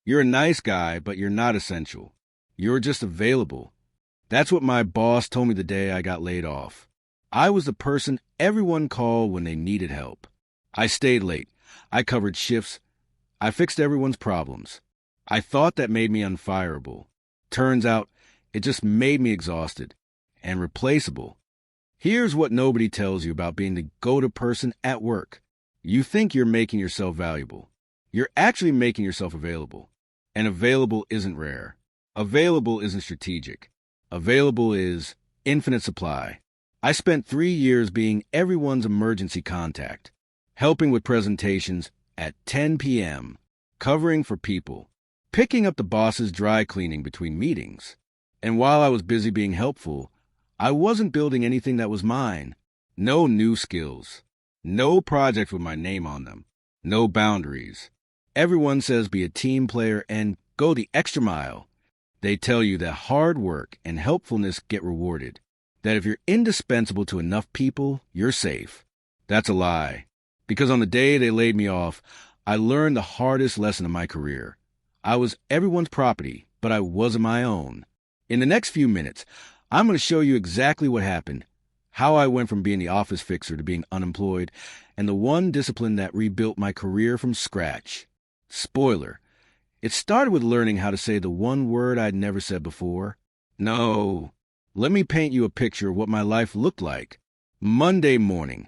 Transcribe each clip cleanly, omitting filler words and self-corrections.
You're a nice guy, but you're not essential. You're just available. That's what my boss told me the day I got laid off. I was the person everyone called when they needed help. I stayed late. I covered shifts. I fixed everyone's problems. I thought that made me unfireable. Turns out, it just made me exhausted and replaceable. Here's what nobody tells you about being the go-to person at work. You think you're making yourself valuable. You're actually making yourself available. And available isn't rare. Available isn't strategic. Available is infinite supply. I spent 3 years being everyone's emergency contact, helping with presentations at 10 p.m., covering for people, picking up the boss's dry cleaning between meetings. And while I was busy being helpful, I wasn't building anything that was mine. No new skills. No projects with my name on them. No boundaries. Everyone says be a team player and go the extra mile. They tell you that hard work and helpfulness get rewarded, that if you're indispensable to enough people, you're safe. That's a lie. Because on the day they laid me off, I learned the hardest lesson of my career. I was everyone's property, but I wasn't my own. In the next few minutes, I'm going to show you exactly what happened, how I went from being the office fixer to being unemployed, and the one discipline that rebuilt my career from scratch. Spoiler, it started with learning how to say the one word I'd never said before. No. Let me paint you a picture of what my life looked like. Monday morning.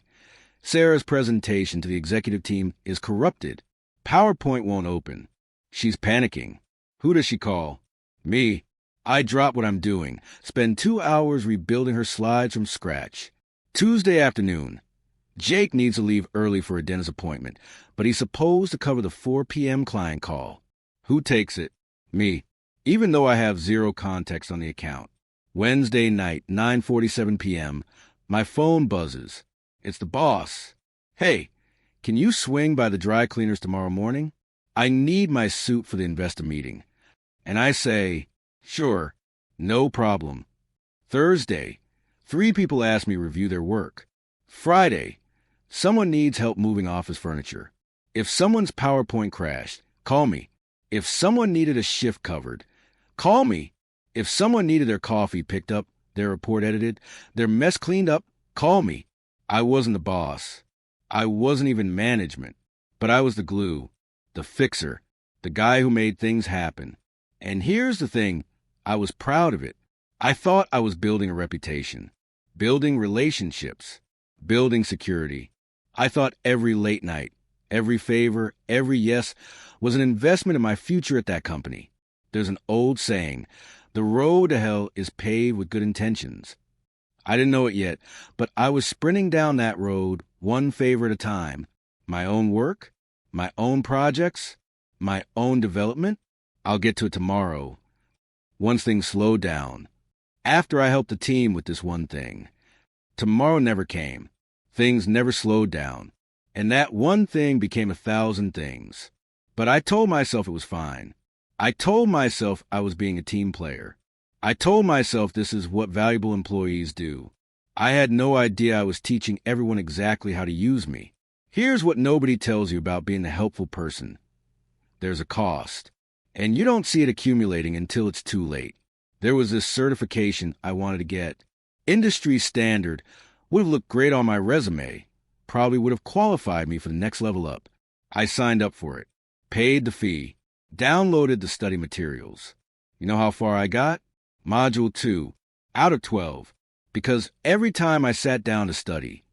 Sarah's presentation to the executive team is corrupted. PowerPoint won't open. She's panicking. Who does she call? Me. I drop what I'm doing, spend 2 hours rebuilding her slides from scratch. Tuesday afternoon. Jake needs to leave early for a dentist appointment, but he's supposed to cover the 4 p.m. client call. Who takes it? Me. Even though I have zero context on the account. Wednesday night, 9:47 p.m., my phone buzzes. It's the boss. Hey, can you swing by the dry cleaners tomorrow morning? I need my suit for the investor meeting. And I say, sure, no problem. Thursday, 3 people ask me to review their work. Friday, someone needs help moving office furniture. If someone's PowerPoint crashed, call me. If someone needed a shift covered, call me. If someone needed their coffee picked up, their report edited, their mess cleaned up, call me. I wasn't the boss. I wasn't even management. But I was the glue, the fixer, the guy who made things happen. And here's the thing, I was proud of it. I thought I was building a reputation, building relationships, building security. I thought every late night, every favor, every yes was an investment in my future at that company. There's an old saying, the road to hell is paved with good intentions. I didn't know it yet, but I was sprinting down that road one favor at a time. My own work, my own projects, my own development. I'll get to it tomorrow, once things slow down. After I helped the team with this one thing. Tomorrow never came. Things never slowed down. And that one thing became 1,000 things. But I told myself it was fine. I told myself I was being a team player. I told myself this is what valuable employees do. I had no idea I was teaching everyone exactly how to use me. Here's what nobody tells you about being a helpful person. There's a cost. And you don't see it accumulating until it's too late. There was this certification I wanted to get. Industry standard would have looked great on my resume. Probably would have qualified me for the next level up. I signed up for it. Paid the fee. Downloaded the study materials. You know how far I got? Module 2, out of 12. Because every time I sat down to study,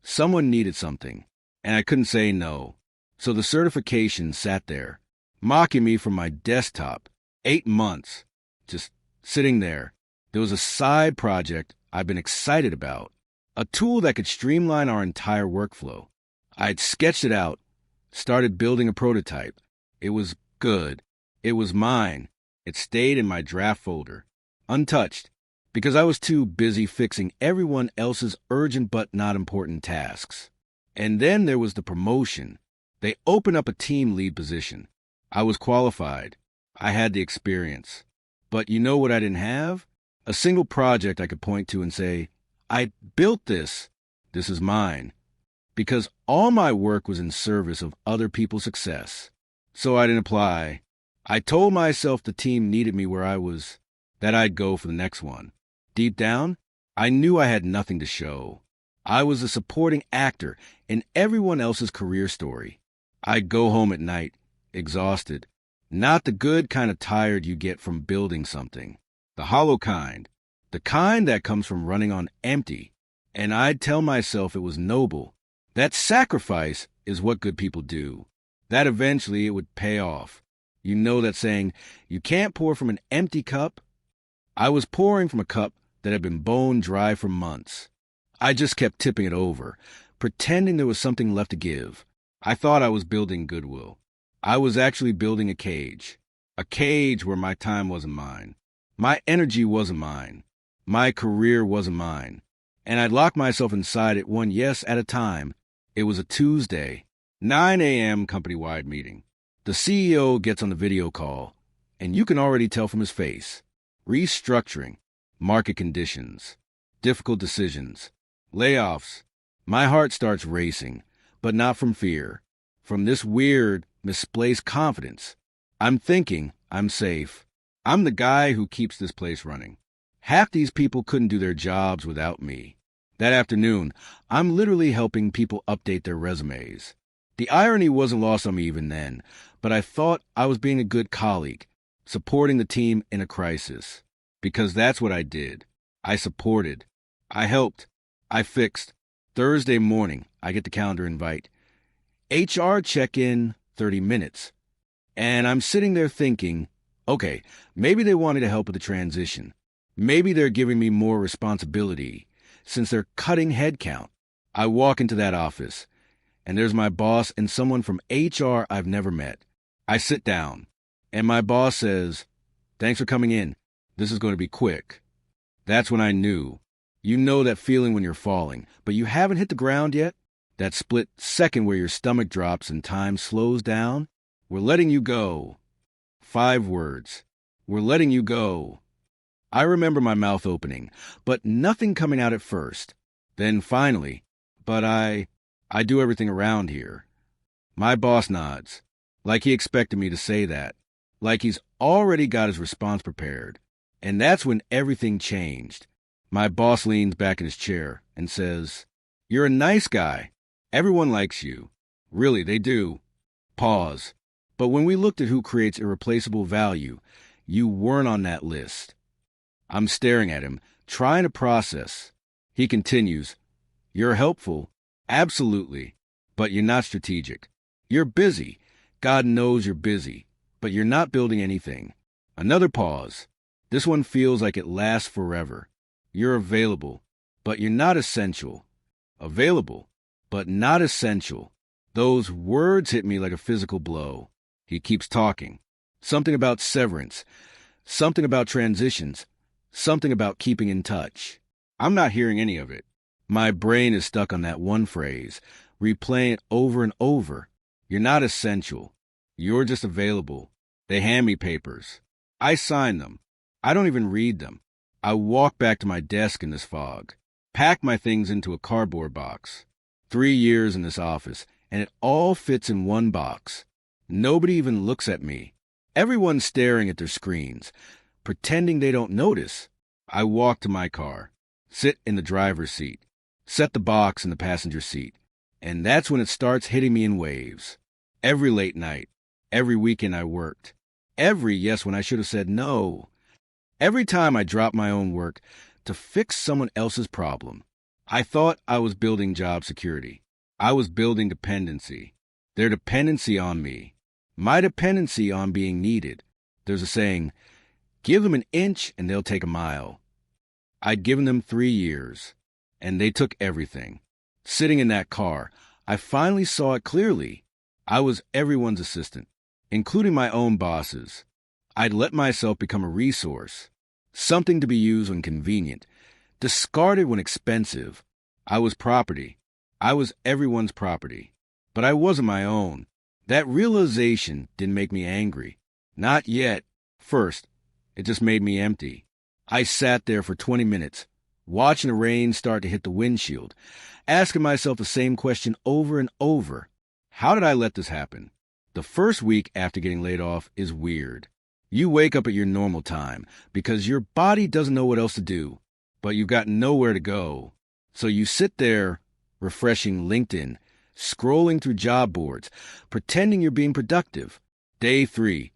someone needed something, and I couldn't say no. So the certification sat there, mocking me from my desktop. 8 months, just sitting there. There was a side project I've been excited about, a tool that could streamline our entire workflow. I'd sketched it out, started building a prototype. It was good. It was mine. It stayed in my draft folder, untouched, because I was too busy fixing everyone else's urgent but not important tasks. And then there was the promotion. They opened up a team lead position. I was qualified. I had the experience. But you know what I didn't have? A single project I could point to and say, I built this. This is mine. Because all my work was in service of other people's success. So I didn't apply. I told myself the team needed me where I was, that I'd go for the next one. Deep down, I knew I had nothing to show. I was a supporting actor in everyone else's career story. I'd go home at night, exhausted. Not the good kind of tired you get from building something. The hollow kind. The kind that comes from running on empty. And I'd tell myself it was noble. That sacrifice is what good people do. That eventually it would pay off. You know that saying, you can't pour from an empty cup? I was pouring from a cup that had been bone dry for months. I just kept tipping it over, pretending there was something left to give. I thought I was building goodwill. I was actually building a cage where my time wasn't mine. My energy wasn't mine. My career wasn't mine. And I'd lock myself inside it one yes at a time. It was a Tuesday, 9 a.m. company-wide meeting. The CEO gets on the video call, and you can already tell from his face. Restructuring, market conditions, difficult decisions, layoffs. My heart starts racing, but not from fear, from this weird, misplaced confidence. I'm thinking I'm safe. I'm the guy who keeps this place running. Half these people couldn't do their jobs without me. That afternoon, I'm literally helping people update their resumes. The irony wasn't lost on me even then, but I thought I was being a good colleague, supporting the team in a crisis. Because that's what I did. I supported. I helped. I fixed. Thursday morning, I get the calendar invite. HR check-in, 30 minutes. And I'm sitting there thinking, okay, maybe they wanted to help with the transition. Maybe they're giving me more responsibility, since they're cutting headcount. I walk into that office, and there's my boss and someone from HR I've never met. I sit down, and my boss says, "Thanks for coming in. This is going to be quick." That's when I knew. You know that feeling when you're falling, but you haven't hit the ground yet? That split second where your stomach drops and time slows down? We're letting you go. 5 words. We're letting you go. I remember my mouth opening, but nothing coming out at first. Then finally, but I do everything around here. My boss nods, like he expected me to say that, like he's already got his response prepared. And that's when everything changed. My boss leans back in his chair and says, "You're a nice guy. Everyone likes you. Really, they do." Pause. But when we looked at who creates irreplaceable value, you weren't on that list. I'm staring at him, trying to process. He continues, "You're helpful. Absolutely. But you're not strategic. You're busy. God knows you're busy. But you're not building anything." Another pause. This one feels like it lasts forever. You're available, but you're not essential. Available, but not essential. Those words hit me like a physical blow. He keeps talking. Something about severance. Something about transitions. Something about keeping in touch. I'm not hearing any of it. My brain is stuck on that one phrase, replaying it over and over. You're not essential. You're just available. They hand me papers. I sign them. I don't even read them. I walk back to my desk in this fog, pack my things into a cardboard box. 3 years in this office, and it all fits in one box. Nobody even looks at me. Everyone's staring at their screens, pretending they don't notice. I walk to my car, sit in the driver's seat, set the box in the passenger seat, and that's when it starts hitting me in waves. Every late night, every weekend I worked, every yes when I should have said no. Every time I dropped my own work to fix someone else's problem. I thought I was building job security. I was building dependency. Their dependency on me. My dependency on being needed. There's a saying, give them an inch and they'll take a mile. I'd given them 3 years, and they took everything. Sitting in that car, I finally saw it clearly. I was everyone's assistant, including my own boss's. I'd let myself become a resource, something to be used when convenient, discarded when expensive. I was property. I was everyone's property. But I wasn't my own. That realization didn't make me angry. Not yet. First, it just made me empty. I sat there for 20 minutes, watching the rain start to hit the windshield, asking myself the same question over and over. How did I let this happen? The first week after getting laid off is weird. You wake up at your normal time because your body doesn't know what else to do, but you've got nowhere to go. So you sit there, refreshing LinkedIn, scrolling through job boards, pretending you're being productive. Day 3.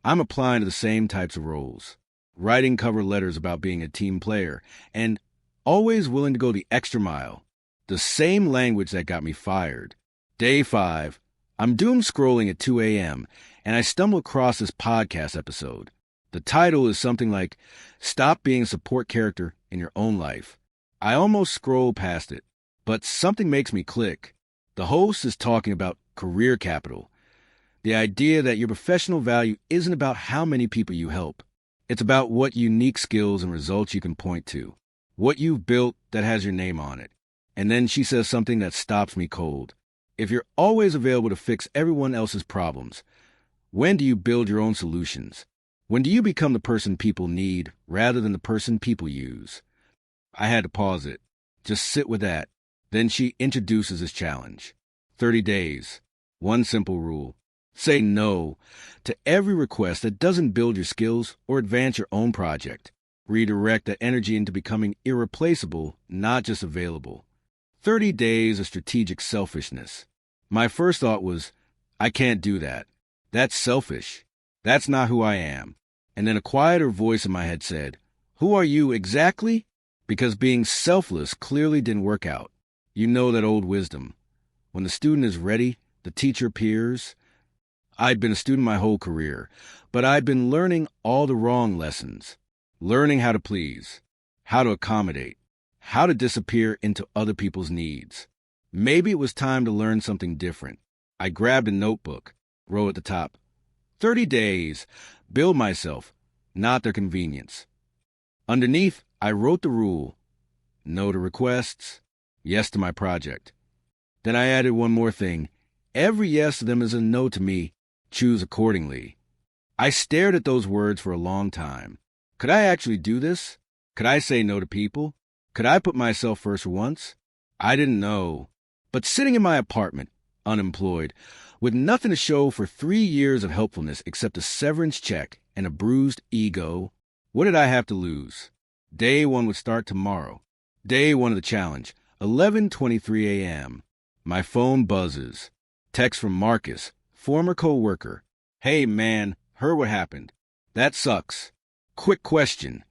I'm applying to the same types of roles, writing cover letters about being a team player, and always willing to go the extra mile. The same language that got me fired. Day 5. I'm doom scrolling at 2 a.m., and I stumble across this podcast episode. The title is something like, Stop Being a Support Character in Your Own Life. I almost scroll past it, but something makes me click. The host is talking about career capital. The idea that your professional value isn't about how many people you help. It's about what unique skills and results you can point to, what you've built that has your name on it. And then she says something that stops me cold. If you're always available to fix everyone else's problems, when do you build your own solutions? When do you become the person people need rather than the person people use? I had to pause it. Just sit with that. Then she introduces this challenge. 30 days. One simple rule. Say no to every request that doesn't build your skills or advance your own project. Redirect that energy into becoming irreplaceable, not just available. 30 days of strategic selfishness. My first thought was, I can't do that. That's selfish. That's not who I am. And then a quieter voice in my head said, who are you exactly? Because being selfless clearly didn't work out. You know that old wisdom. When the student is ready, the teacher appears. I'd been a student my whole career, but I'd been learning all the wrong lessons. Learning how to please, how to accommodate, how to disappear into other people's needs. Maybe it was time to learn something different. I grabbed a notebook, wrote at the top, 30 days, build myself, not their convenience. Underneath, I wrote the rule, no to requests, yes to my project. Then I added one more thing. Every yes to them is a no to me. Choose accordingly. I stared at those words for a long time. Could I actually do this? Could I say no to people? Could I put myself first for once? I didn't know. But sitting in my apartment, unemployed, with nothing to show for 3 years of helpfulness except a severance check and a bruised ego, what did I have to lose? Day 1 would start tomorrow. Day 1 of the challenge, 11:23 a.m. My phone buzzes. Text from Marcus, former co-worker. Hey man, heard what happened. That sucks. Quick question.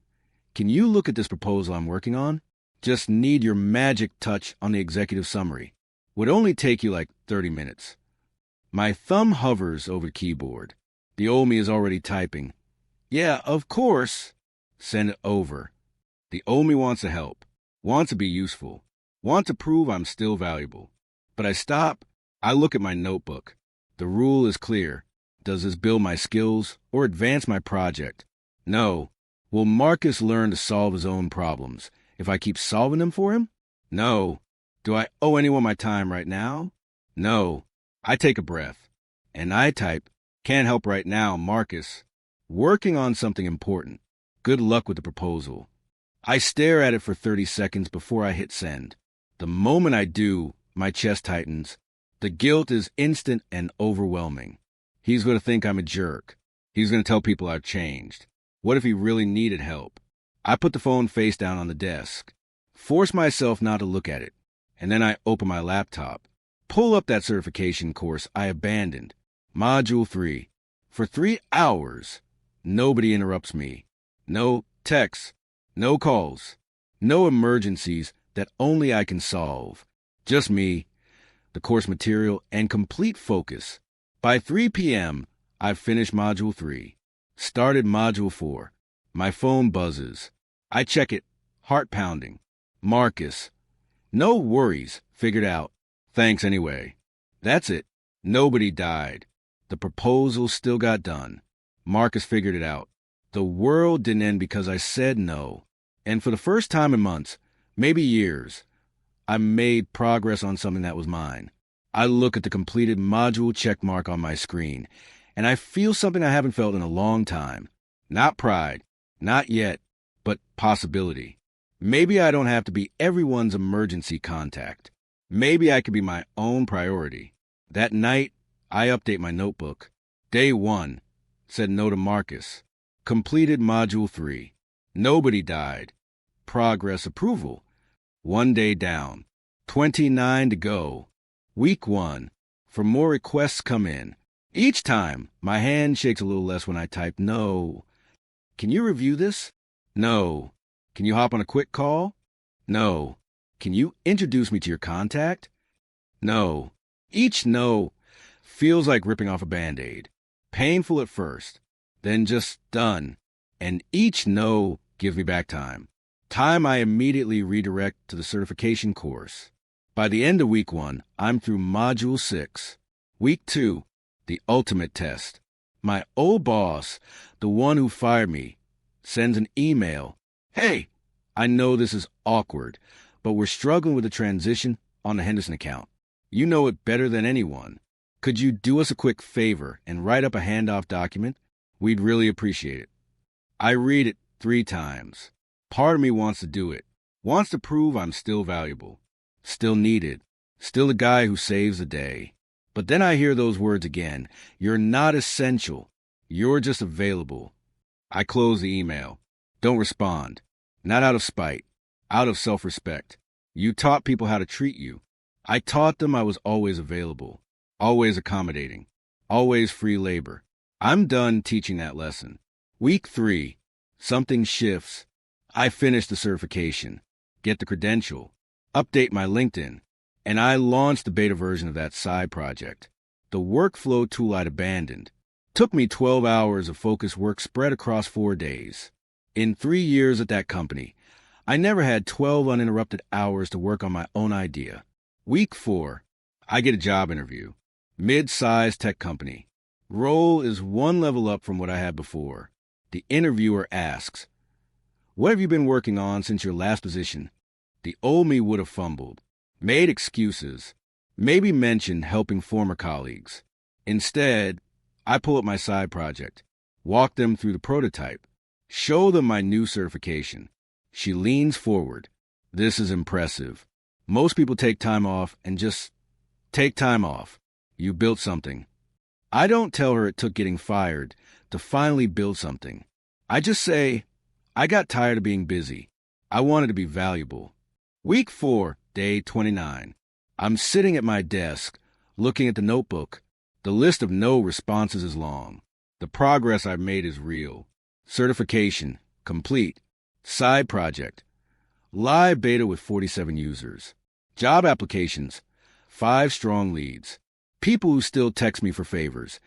Can you look at this proposal I'm working on? Just need your magic touch on the executive summary. Would only take you like 30 minutes. My thumb hovers over the keyboard. The old me is already typing. Yeah, of course. Send it over. The old me wants to help, wants to be useful, wants to prove I'm still valuable. But I stop. I look at my notebook. The rule is clear. Does this build my skills or advance my project? No. Will Marcus learn to solve his own problems if I keep solving them for him? No. Do I owe anyone my time right now? No. I take a breath, and I type, can't help right now, Marcus. Working on something important. Good luck with the proposal. I stare at it for 30 seconds before I hit send. The moment I do, my chest tightens. The guilt is instant and overwhelming. He's going to think I'm a jerk. He's going to tell people I've changed. What if he really needed help? I put the phone face down on the desk, force myself not to look at it, and then I open my laptop, pull up that certification course I abandoned, Module 3. For 3 hours, nobody interrupts me. No texts, no calls, no emergencies that only I can solve. Just me, the course material, and complete focus. By 3 p.m., I've finished Module 3. Started Module 4. My phone buzzes. I check it. Heart pounding. Marcus. No worries. Figured out. Thanks anyway. That's it. Nobody died. The proposal still got done. Marcus figured it out. The world didn't end because I said no. And for the first time in months, maybe years, I made progress on something that was mine. I look at the completed module check mark on my screen, and I feel something I haven't felt in a long time. Not pride, not yet, but possibility. Maybe I don't have to be everyone's emergency contact. Maybe I could be my own priority. That night, I update my notebook. Day 1. Said no to Marcus. Completed Module 3. Nobody died. Progress approval. 1 day down. 29 to go. Week 1. For more requests come in. Each time, my hand shakes a little less when I type no. Can you review this? No. Can you hop on a quick call? No. Can you introduce me to your contact? No. Each no feels like ripping off a Band-Aid. Painful at first, then just done. And each no gives me back time. Time I immediately redirect to the certification course. By the end of week 1, I'm through Module 6. Week 2, the ultimate test. My old boss, the one who fired me, sends an email. Hey, I know this is awkward, but we're struggling with the transition on the Henderson account. You know it better than anyone. Could you do us a quick favor and write up a handoff document? We'd really appreciate it. I read it 3 times. Part of me wants to do it, wants to prove I'm still valuable, still needed, still the guy who saves the day. But then I hear those words again. You're not essential. You're just available. I close the email. Don't respond. Not out of spite, out of self-respect. You taught people how to treat you. I taught them I was always available, always accommodating, always free labor. I'm done teaching that lesson. Week 3, something shifts. I finish the certification, get the credential, update my LinkedIn, and I launch the beta version of that side project. The workflow tool I'd abandoned. Took me 12 hours of focused work spread across 4 days. In 3 years at that company, I never had 12 uninterrupted hours to work on my own idea. Week 4, I get a job interview. Mid-sized tech company. Role is 1 level up from what I had before. The interviewer asks, "What have you been working on since your last position?" The old me would have fumbled, made excuses, maybe mentioned helping former colleagues. Instead, I pull up my side project, walk them through the prototype, show them my new certification. She leans forward. This is impressive. Most people take time off and just take time off. You built something. I don't tell her it took getting fired to finally build something. I just say, I got tired of being busy. I wanted to be valuable. Week 4, day 29. I'm sitting at my desk, looking at the notebook. The list of no responses is long. The progress I've made is real. Certification, complete. Side project. Live beta with 47 users. Job applications, 5 strong leads. People who still text me for favors.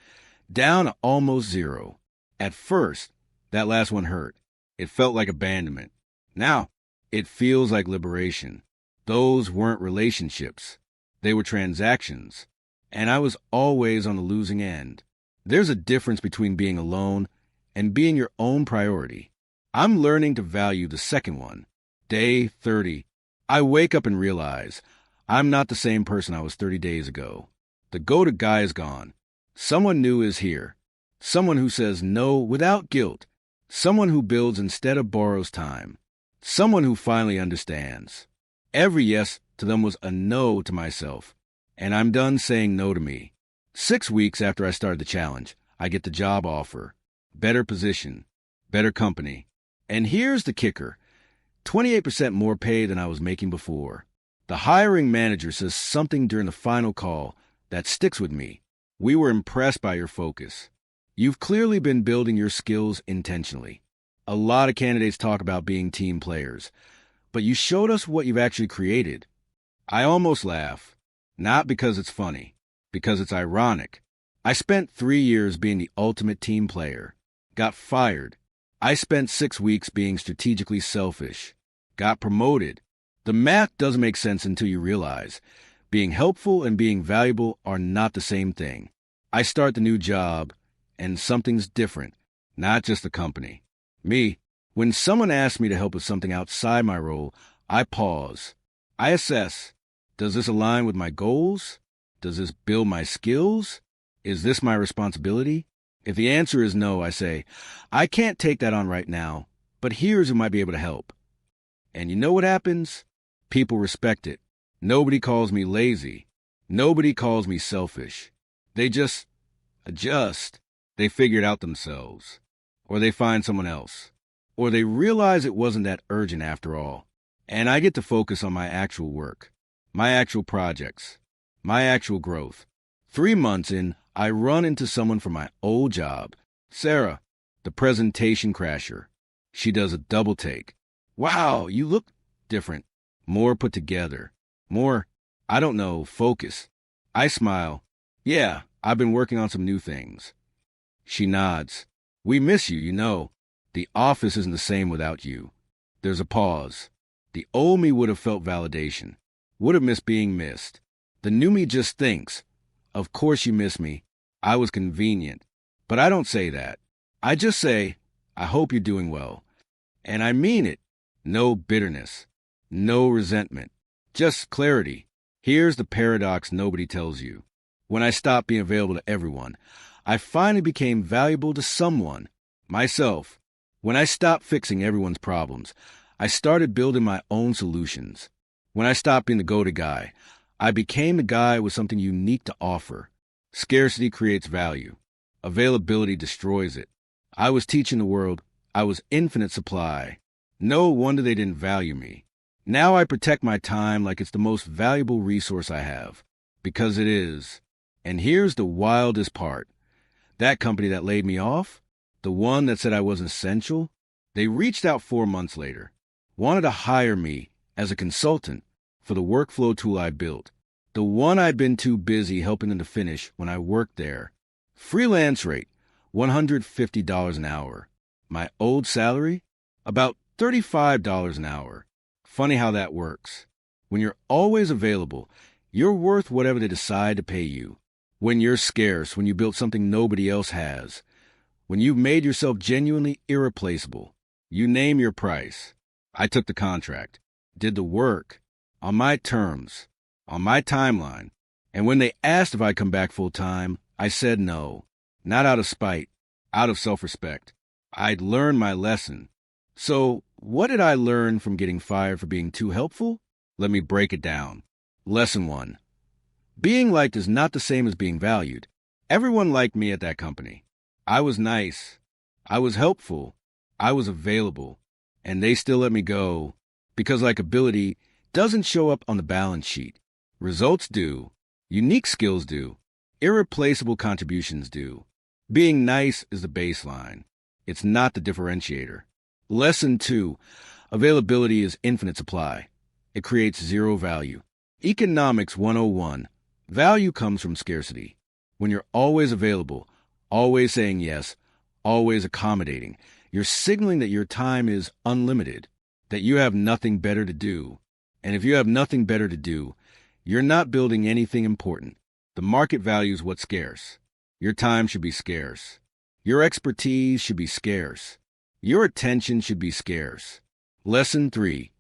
Down to almost 0. At first, that last one hurt. It felt like abandonment. Now, it feels like liberation. Those weren't relationships. They were transactions. And I was always on the losing end. There's a difference between being alone and being your own priority. I'm learning to value the second one. Day 30. I wake up and realize I'm not the same person I was 30 days ago. The go-to guy is gone. Someone new is here. Someone who says no without guilt. Someone who builds instead of borrows time. Someone who finally understands. Every yes to them was a no to myself. And I'm done saying no to me. 6 weeks after I started the challenge, I get the job offer. Better position. Better company. And here's the kicker. 28% more pay than I was making before. The hiring manager says something during the final call that sticks with me. We were impressed by your focus. You've clearly been building your skills intentionally. A lot of candidates talk about being team players, but you showed us what you've actually created. I almost laugh, not because it's funny, because it's ironic. I spent 3 years being the ultimate team player, got fired. I spent 6 weeks being strategically selfish, got promoted. The math doesn't make sense until you realize being helpful and being valuable are not the same thing. I start the new job, and something's different, not just the company. Me, when someone asks me to help with something outside my role, I pause. I assess, does this align with my goals? Does this build my skills? Is this my responsibility? If the answer is no, I say, I can't take that on right now, but here's who might be able to help. And you know what happens? People respect it. Nobody calls me lazy. Nobody calls me selfish. They just adjust. They figure it out themselves. Or they find someone else. Or they realize it wasn't that urgent after all. And I get to focus on my actual work, my actual projects, my actual growth. 3 months in, I run into someone from my old job, Sarah, the presentation crasher. She does a double take. Wow, you look different. More put together. More, I don't know, focus. I smile. Yeah, I've been working on some new things. She nods. We miss you, you know. The office isn't the same without you. There's a pause. The old me would have felt validation, would have missed being missed. The new me just thinks, of course you miss me. I was convenient. But I don't say that. I just say, I hope you're doing well. And I mean it. No bitterness. No resentment. Just clarity. Here's the paradox nobody tells you. When I stopped being available to everyone, I finally became valuable to someone. Myself. When I stopped fixing everyone's problems, I started building my own solutions. When I stopped being the go-to guy, I became the guy with something unique to offer. Scarcity creates value. Availability destroys it. I was teaching the world I was infinite supply. No wonder they didn't value me. Now I protect my time like it's the most valuable resource I have. Because it is. And here's the wildest part. That company that laid me off, the one that said I wasn't essential, they reached out 4 months later, wanted to hire me as a consultant for the workflow tool I built, the one I'd been too busy helping them to finish when I worked there. Freelance rate, $150 an hour. My old salary, about $35 an hour. Funny how that works. When you're always available, you're worth whatever they decide to pay you. When you're scarce, when you built something nobody else has, when you've made yourself genuinely irreplaceable, you name your price. I took the contract, did the work, on my terms, on my timeline, and when they asked if I'd come back full time, I said no, not out of spite, out of self-respect. I'd learned my lesson. So, what did I learn from getting fired for being too helpful? Let me break it down. Lesson 1. Being liked is not the same as being valued. Everyone liked me at that company. I was nice. I was helpful. I was available. And they still let me go because likability doesn't show up on the balance sheet. Results do. Unique skills do. Irreplaceable contributions do. Being nice is the baseline. It's not the differentiator. Lesson 2. Availability is infinite supply. It creates zero value. Economics 101. Value comes from scarcity. When you're always available, always saying yes, always accommodating, you're signaling that your time is unlimited, that you have nothing better to do. And if you have nothing better to do, you're not building anything important. The market values what's scarce. Your time should be scarce. Your expertise should be scarce. Your attention should be scarce. Lesson 3.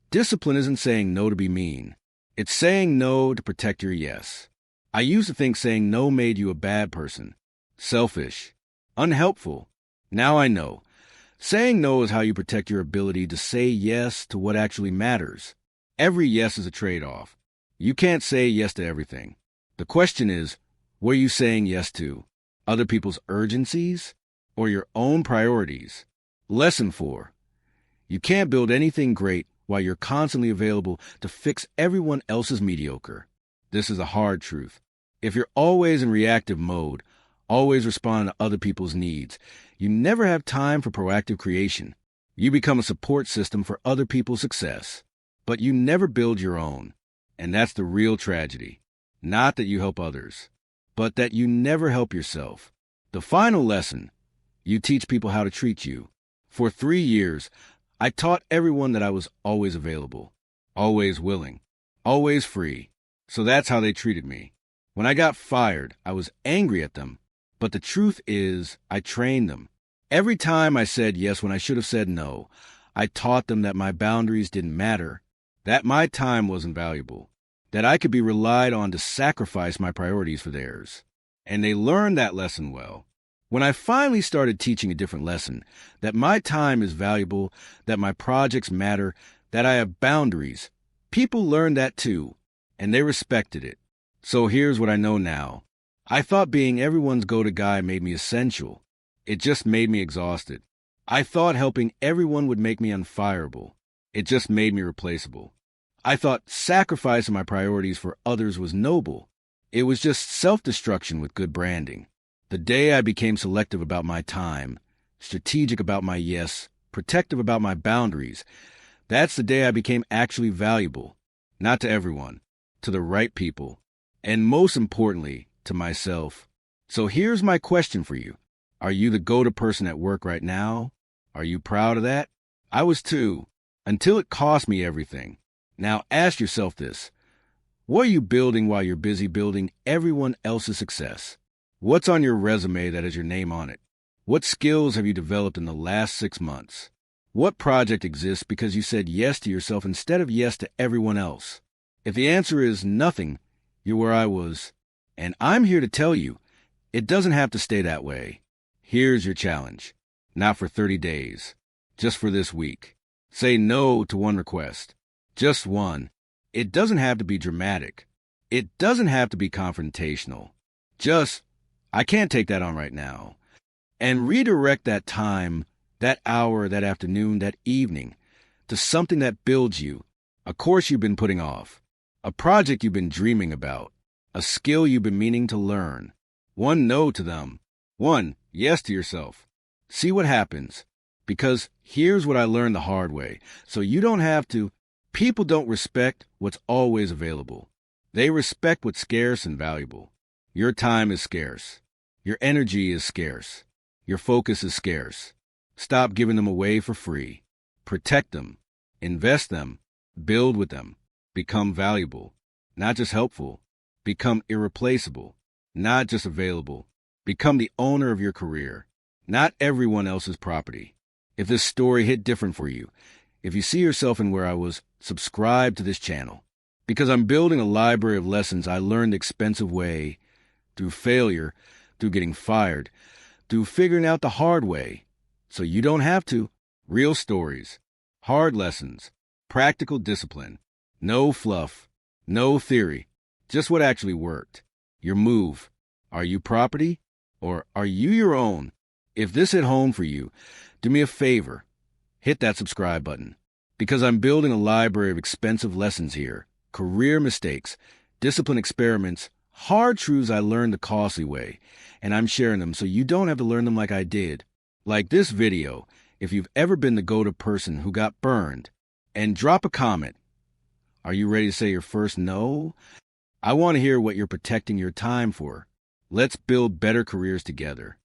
Discipline isn't saying no to be mean. It's saying no to protect your yes. I used to think saying no made you a bad person, selfish, unhelpful. Now I know. Saying no is how you protect your ability to say yes to what actually matters. Every yes is a trade-off. You can't say yes to everything. The question is, what are you saying yes to? Other people's urgencies or your own priorities? Lesson 4. You can't build anything great while you're constantly available to fix everyone else's mediocre. This is a hard truth. If you're always in reactive mode, always responding to other people's needs, you never have time for proactive creation. You become a support system for other people's success, but you never build your own. And that's the real tragedy. Not that you help others, but that you never help yourself. The final lesson, you teach people how to treat you. For 3 years, I taught everyone that I was always available, always willing, always free. So that's how they treated me. When I got fired, I was angry at them. But the truth is, I trained them. Every time I said yes when I should have said no, I taught them that my boundaries didn't matter, that my time wasn't valuable, that I could be relied on to sacrifice my priorities for theirs. And they learned that lesson well. When I finally started teaching a different lesson, that my time is valuable, that my projects matter, that I have boundaries, people learned that too, and they respected it. So here's what I know now. I thought being everyone's go-to guy made me essential. It just made me exhausted. I thought helping everyone would make me unfireable. It just made me replaceable. I thought sacrificing my priorities for others was noble. It was just self-destruction with good branding. The day I became selective about my time, strategic about my yes, protective about my boundaries, that's the day I became actually valuable. Not to everyone, to the right people, and most importantly, to myself. So here's my question for you. Are you the go-to person at work right now? Are you proud of that? I was too, until it cost me everything. Now ask yourself this. What are you building while you're busy building everyone else's success? What's on your resume that has your name on it? What skills have you developed in the last 6 months? What project exists because you said yes to yourself instead of yes to everyone else? If the answer is nothing, you're where I was. And I'm here to tell you, it doesn't have to stay that way. Here's your challenge. Not for 30 days. Just for this week. Say no to one request. Just one. It doesn't have to be dramatic. It doesn't have to be confrontational. Just, I can't take that on right now. And redirect that time, that hour, that afternoon, that evening, to something that builds you, a course you've been putting off, a project you've been dreaming about, a skill you've been meaning to learn. One no to them. One yes to yourself. See what happens. Because here's what I learned the hard way. So you don't have to. People don't respect what's always available. They respect what's scarce and valuable. Your time is scarce. Your energy is scarce. Your focus is scarce. Stop giving them away for free. Protect them. Invest them. Build with them. Become valuable. Not just helpful. Become irreplaceable. Not just available. Become the owner of your career. Not everyone else's property. If this story hit different for you, if you see yourself in where I was, subscribe to this channel. Because I'm building a library of lessons I learned the expensive way, through failure, through getting fired, through figuring out the hard way. So you don't have to. Real stories, hard lessons, practical discipline, no fluff, no theory, just what actually worked. Your move. Are you property? Or are you your own? If this hit home for you, do me a favor. Hit that subscribe button. Because I'm building a library of expensive lessons here. Career mistakes, discipline experiments, hard truths I learned the costly way. And I'm sharing them so you don't have to learn them like I did. Like this video, if you've ever been the go-to person who got burned. And drop a comment. Are you ready to say your first no? I want to hear what you're protecting your time for. Let's build better careers together.